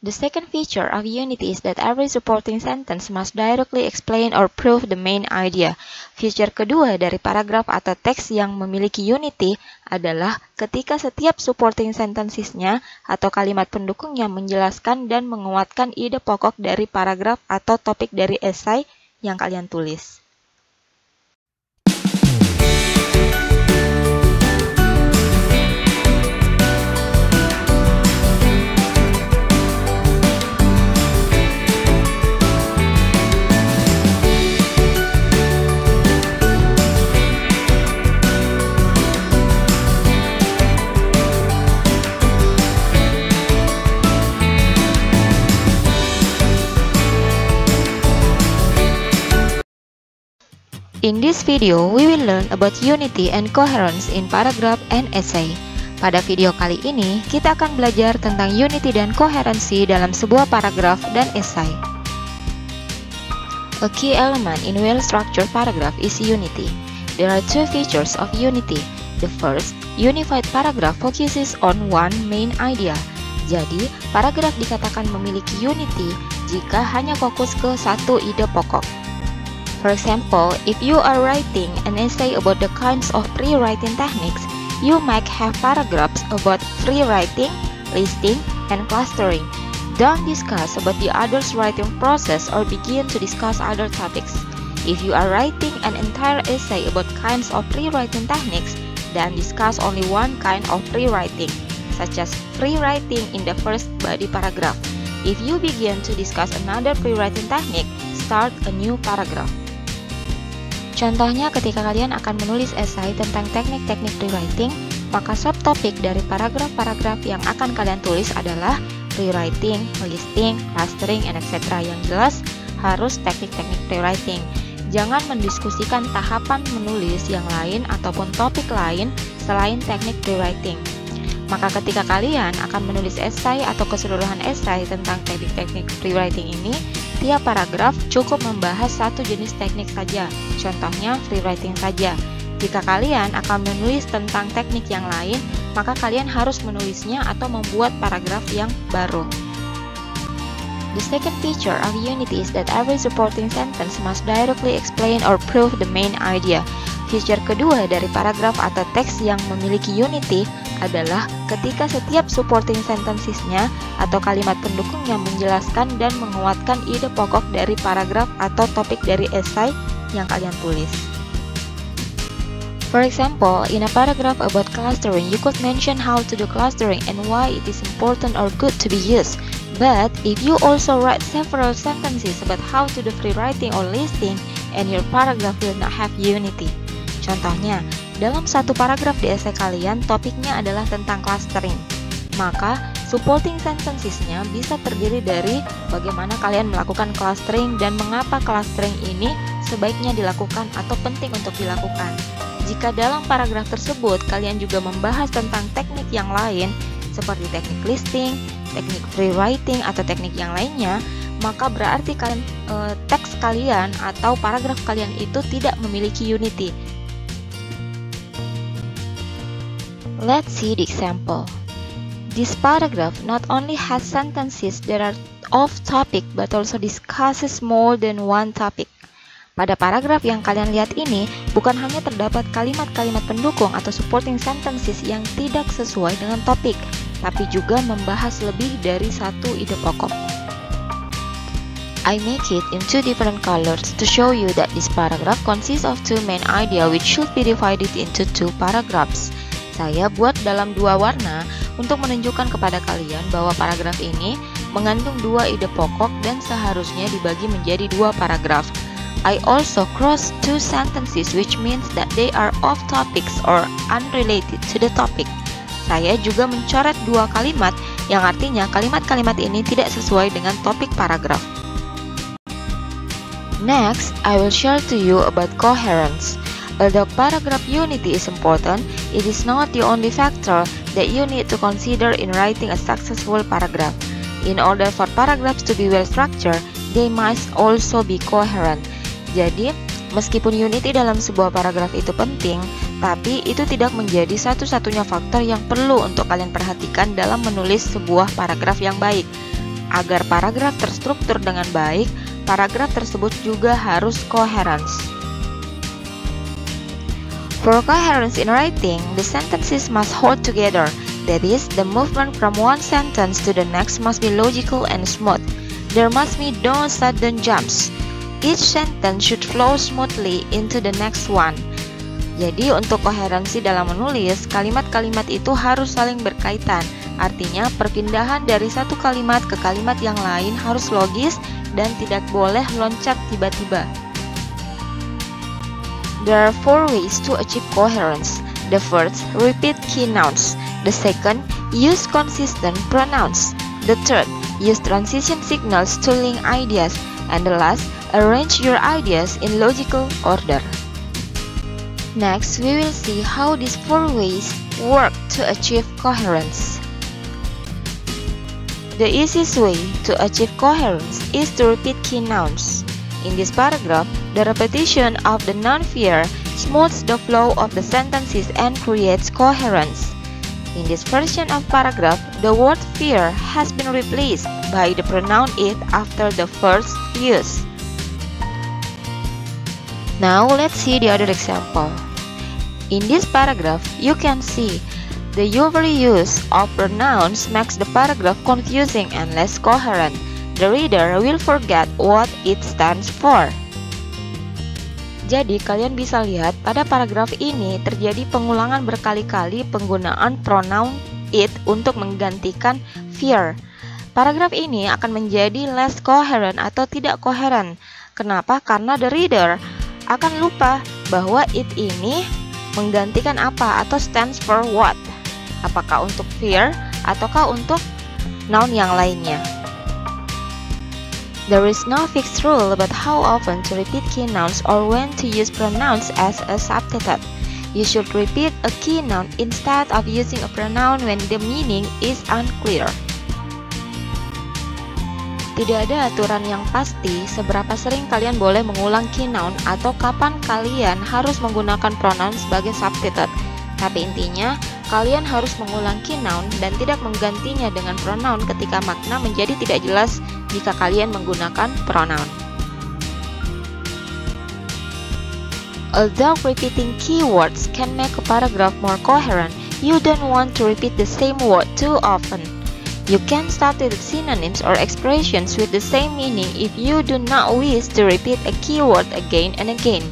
The second feature of unity is that every supporting sentence must directly explain or prove the main idea. Feature kedua dari paragraf atau teks yang memiliki unity adalah ketika setiap supporting sentences-nya atau kalimat pendukungnya menjelaskan dan menguatkan ide pokok dari paragraf atau topik dari esai yang kalian tulis. In this video, we will learn about unity and coherence in paragraph and essay. Pada video kali ini, kita akan belajar tentang unity dan koherensi dalam sebuah paragraf dan esai. A key element in well-structured paragraph is unity. There are two features of unity. The first, unified paragraph focuses on one main idea. Jadi, paragraf dikatakan memiliki unity jika hanya fokus ke satu ide pokok. For example, if you are writing an essay about the kinds of free writing techniques, you might have paragraphs about free writing, listing, and clustering. Don't discuss about the other's writing process or begin to discuss other topics. If you are writing an entire essay about kinds of free writing techniques, then discuss only one kind of free writing, such as free writing in the first body paragraph. If you begin to discuss another free writing technique, start a new paragraph. Contohnya ketika kalian akan menulis esai tentang teknik-teknik rewriting, maka subtopik dari paragraf-paragraf yang akan kalian tulis adalah rewriting, listing, clustering, and etc. Yang jelas harus teknik-teknik rewriting. Jangan mendiskusikan tahapan menulis yang lain ataupun topik lain selain teknik rewriting. Maka ketika kalian akan menulis esai atau keseluruhan esai tentang teknik-teknik rewriting ini, tiap paragraf cukup membahas satu jenis teknik saja, contohnya free writing saja. Jika kalian akan menulis tentang teknik yang lain, maka kalian harus menulisnya atau membuat paragraf yang baru. The second feature of unity is that every supporting sentence must directly explain or prove the main idea. Feature kedua dari paragraf atau teks yang memiliki unity adalah ketika setiap supporting sentences-nya atau kalimat pendukungnya menjelaskan dan menguatkan ide pokok dari paragraf atau topik dari esai yang kalian tulis. For example, in a paragraph about clustering, you could mention how to do clustering and why it is important or good to be used. But if you also write several sentences about how to do free writing or listing, and your paragraph will not have unity. Contohnya, dalam satu paragraf di esai kalian, topiknya adalah tentang clustering. Maka, supporting sentences-nya bisa terdiri dari bagaimana kalian melakukan clustering dan mengapa clustering ini sebaiknya dilakukan atau penting untuk dilakukan. Jika dalam paragraf tersebut kalian juga membahas tentang teknik yang lain, seperti teknik listing, teknik free writing, atau teknik yang lainnya, maka berarti teks kalian atau paragraf kalian itu tidak memiliki unity. Let's see the example. This paragraph not only has sentences that are off topic but also discusses more than one topic. Pada paragraf yang kalian lihat ini, bukan hanya terdapat kalimat-kalimat pendukung atau supporting sentences yang tidak sesuai dengan topik, tapi juga membahas lebih dari satu ide pokok. I make it in two different colors to show you that this paragraph consists of two main ideas which should be divided into two paragraphs. Saya buat dalam dua warna untuk menunjukkan kepada kalian bahwa paragraf ini mengandung dua ide pokok dan seharusnya dibagi menjadi dua paragraf. I also cross two sentences which means that they are off topics or unrelated to the topic. Saya juga mencoret dua kalimat yang artinya kalimat-kalimat ini tidak sesuai dengan topik paragraf. Next, I will share to you about coherence. Although paragraph unity is important, it is not the only factor that you need to consider in writing a successful paragraph. In order for paragraphs to be well structured, they must also be coherent. Jadi, meskipun unity dalam sebuah paragraf itu penting, tapi itu tidak menjadi satu-satunya faktor yang perlu untuk kalian perhatikan dalam menulis sebuah paragraf yang baik. Agar paragraf terstruktur dengan baik, paragraf tersebut juga harus coherence. For coherence in writing, the sentences must hold together. That is, the movement from one sentence to the next must be logical and smooth. There must be no sudden jumps. Each sentence should flow smoothly into the next one. Jadi untuk koherensi dalam menulis, kalimat-kalimat itu harus saling berkaitan. Artinya perpindahan dari satu kalimat ke kalimat yang lain harus logis dan tidak boleh loncat tiba-tiba. There are 4 ways to achieve coherence. The first, repeat key nouns. The second, use consistent pronouns. The third, use transition signals to link ideas. And the last, arrange your ideas in logical order. Next, we will see how these 4 ways work to achieve coherence. The easiest way to achieve coherence is to repeat key nouns. In this paragraph, the repetition of the noun fear smooths the flow of the sentences and creates coherence. In this version of paragraph, the word fear has been replaced by the pronoun it after the first use. Now let's see the other example. In this paragraph, you can see the overuse of pronouns makes the paragraph confusing and less coherent. The reader will forget what it stands for. Jadi kalian bisa lihat pada paragraf ini terjadi pengulangan berkali-kali penggunaan pronoun it untuk menggantikan fear. Paragraf ini akan menjadi less coherent atau tidak koheren. Kenapa? Karena the reader akan lupa bahwa it ini menggantikan apa atau stands for what. Apakah untuk fear ataukah untuk noun yang lainnya. There is no fixed rule about how often to repeat key nouns or when to use pronouns as a substitute. You should repeat a key noun instead of using a pronoun when the meaning is unclear. Tidak ada aturan yang pasti seberapa sering kalian boleh mengulang key noun atau kapan kalian harus menggunakan pronoun sebagai substitute. Tapi intinya, kalian harus mengulang key noun dan tidak menggantinya dengan pronoun ketika makna menjadi tidak jelas jika kalian menggunakan pronoun. Although repeating keywords can make a paragraph more coherent, you don't want to repeat the same word too often. You can start with synonyms or expressions with the same meaning if you do not wish to repeat a keyword again and again.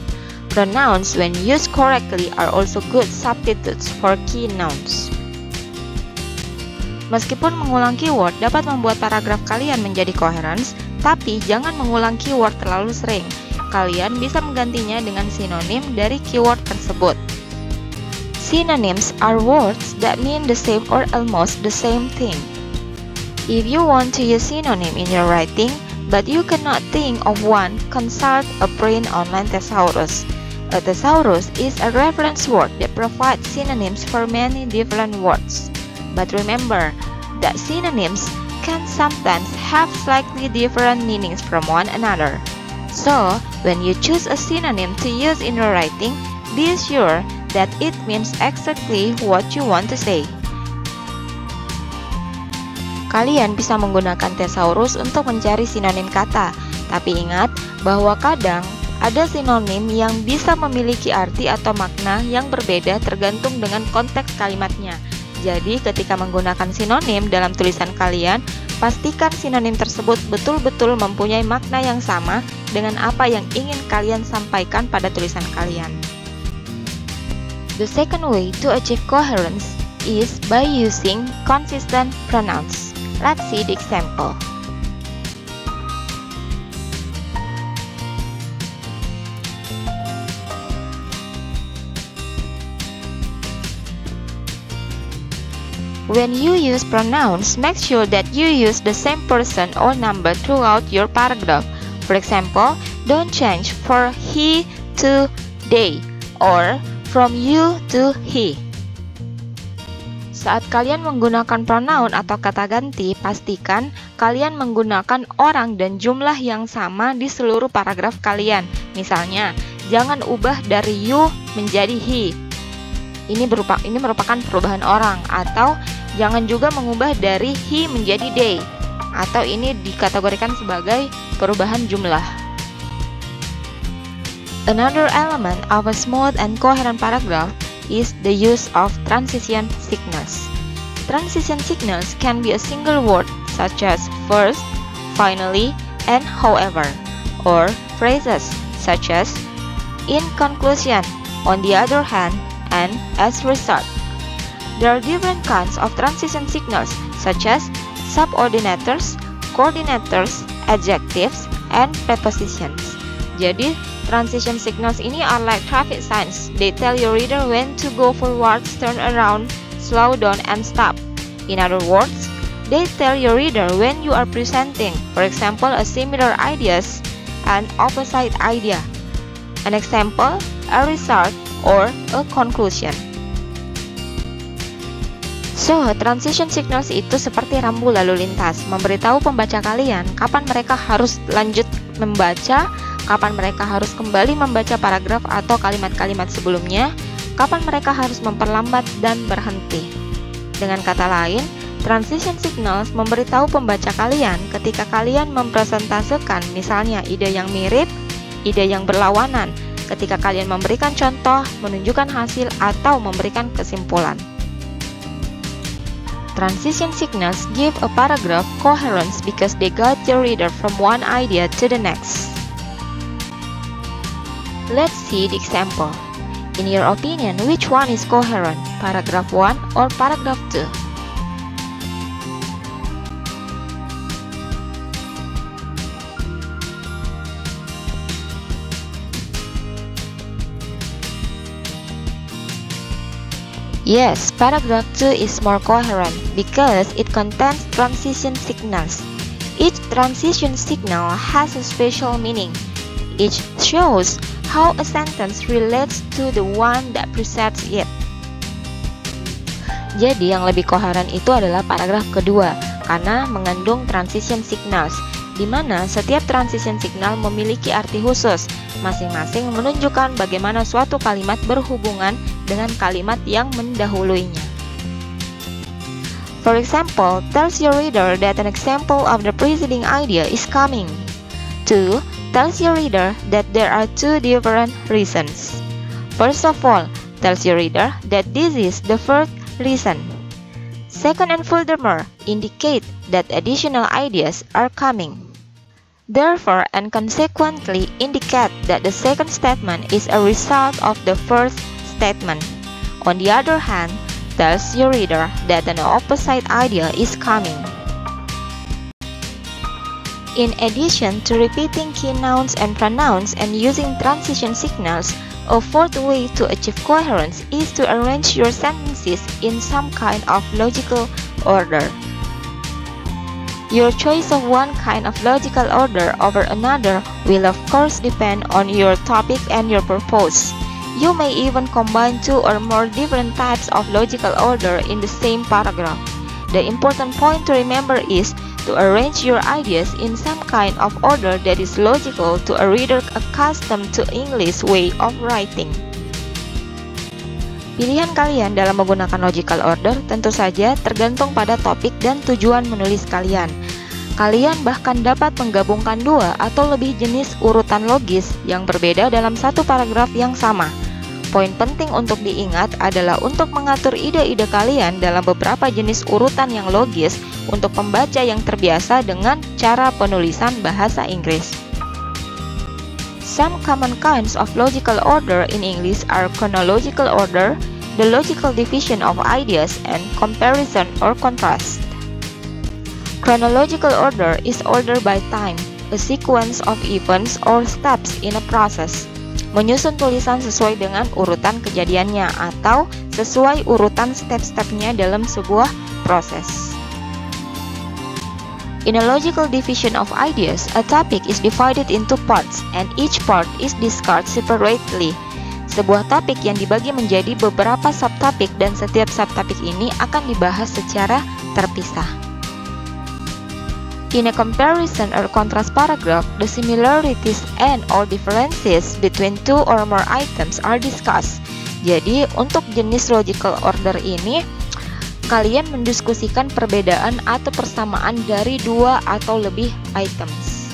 Pronouns, when used correctly, are also good substitutes for key nouns. Meskipun mengulang keyword dapat membuat paragraf kalian menjadi coherence, tapi jangan mengulang keyword terlalu sering. Kalian bisa menggantinya dengan sinonim dari keyword tersebut. Synonyms are words that mean the same or almost the same thing. If you want to use synonym in your writing, but you cannot think of one, consult a print online thesaurus. A thesaurus is a reference word that provides synonyms for many different words. But remember that synonyms can sometimes have slightly different meanings from one another. So, when you choose a synonym to use in your writing, be sure that it means exactly what you want to say. Kalian bisa menggunakan thesaurus untuk mencari sinonim kata, tapi ingat bahwa kadang ada sinonim yang bisa memiliki arti atau makna yang berbeda tergantung dengan konteks kalimatnya. Jadi ketika menggunakan sinonim dalam tulisan kalian, pastikan sinonim tersebut betul-betul mempunyai makna yang sama dengan apa yang ingin kalian sampaikan pada tulisan kalian. The second way to achieve coherence is by using consistent pronouns. Let's see the example. When you use pronouns, make sure that you use the same person or number throughout your paragraph. For example, don't change for he to they or from you to he. Saat kalian menggunakan pronoun atau kata ganti, pastikan kalian menggunakan orang dan jumlah yang sama di seluruh paragraf kalian. Misalnya, jangan ubah dari you menjadi he. Ini merupakan perubahan orang. Atau jangan juga mengubah dari he menjadi they. atau ini dikategorikan sebagai perubahan jumlah. Another element of a smooth and coherent paragraph is the use of transition signals. Transition signals can be a single word such as first, finally, and however, or phrases such as in conclusion, on the other hand, and as result. There are different kinds of transition signals such as subordinators, coordinators, adjectives, and prepositions. Jadi, transition signals ini are like traffic signs. They tell your reader when to go forward, turn around, slow down, and stop. In other words, they tell your reader when you are presenting, for example, a similar ideas and opposite idea. An example, a result, or a conclusion. So, transition signals itu seperti rambu lalu lintas, memberitahu pembaca kalian kapan mereka harus lanjut membaca, kapan mereka harus kembali membaca paragraf atau kalimat-kalimat sebelumnya, kapan mereka harus memperlambat dan berhenti. Dengan kata lain, transition signals memberitahu pembaca kalian ketika kalian mempresentasikan misalnya ide yang mirip, ide yang berlawanan, ketika kalian memberikan contoh, menunjukkan hasil, atau memberikan kesimpulan. Transition signals give a paragraph coherence because they guide the reader from one idea to the next. Let's see the example. In your opinion, which one is coherent, paragraph 1 or paragraph 2? Yes, paragraph 2 is more coherent because it contains transition signals. Each transition signal has a special meaning. Each shows how a sentence relates to the one that precedes it. Jadi yang lebih koheren itu adalah paragraf kedua karena mengandung transition signals, di mana setiap transition signal memiliki arti khusus, masing-masing menunjukkan bagaimana suatu kalimat berhubungan dengan kalimat yang mendahuluinya. For example, tells your reader that an example of the preceding idea is coming. 2. Tells your reader that there are two different reasons. First of all, tells your reader that this is the first reason. Second, and furthermore, indicate that additional ideas are coming. Therefore, and consequently, indicate that the second statement is a result of the first statement. On the other hand, tells your reader that an opposite idea is coming. In addition to repeating key nouns and pronouns and using transition signals, a fourth way to achieve coherence is to arrange your sentences in some kind of logical order. Your choice of one kind of logical order over another will of course depend on your topic and your purpose. You may even combine two or more different types of logical order in the same paragraph. The important point to remember is to arrange your ideas in some kind of order that is logical to a reader accustomed to English way of writing. Pilihan kalian dalam menggunakan logical order tentu saja tergantung pada topik dan tujuan menulis kalian. Kalian bahkan dapat menggabungkan dua atau lebih jenis urutan logis yang berbeda dalam satu paragraf yang sama. Poin penting untuk diingat adalah untuk mengatur ide-ide kalian dalam beberapa jenis urutan yang logis untuk pembaca yang terbiasa dengan cara penulisan bahasa Inggris. Some common kinds of logical order in English are chronological order, the logical division of ideas, and comparison or contrast. Chronological order is order by time, a sequence of events or steps in a process. Menyusun tulisan sesuai dengan urutan kejadiannya atau sesuai urutan step-stepnya dalam sebuah proses. In a logical division of ideas, a topic is divided into parts and each part is discussed separately. Sebuah topik yang dibagi menjadi beberapa subtopik dan setiap subtopik ini akan dibahas secara terpisah. In a comparison or contrast paragraph, the similarities and or differences between two or more items are discussed. Jadi, untuk jenis logical order ini, kalian mendiskusikan perbedaan atau persamaan dari dua atau lebih items.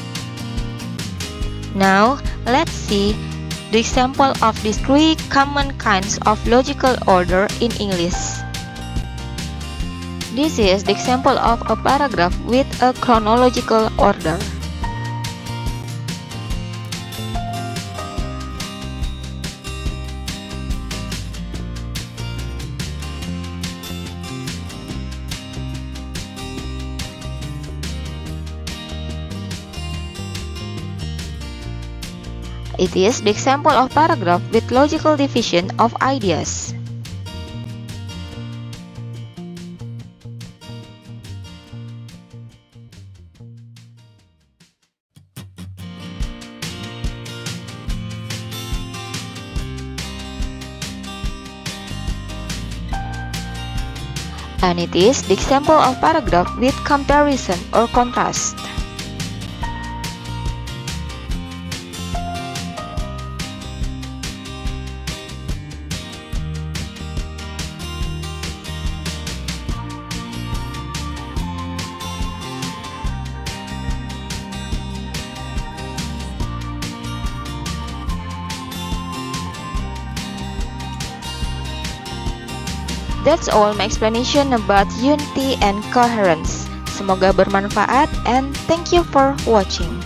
Now, let's see the example of these three common kinds of logical order in English. This is the example of a paragraph with a chronological order. It is the example of paragraph with logical division of ideas. And it is the example of paragraph with comparison or contrast. That's all my explanation about unity and coherence. Semoga bermanfaat and thank you for watching.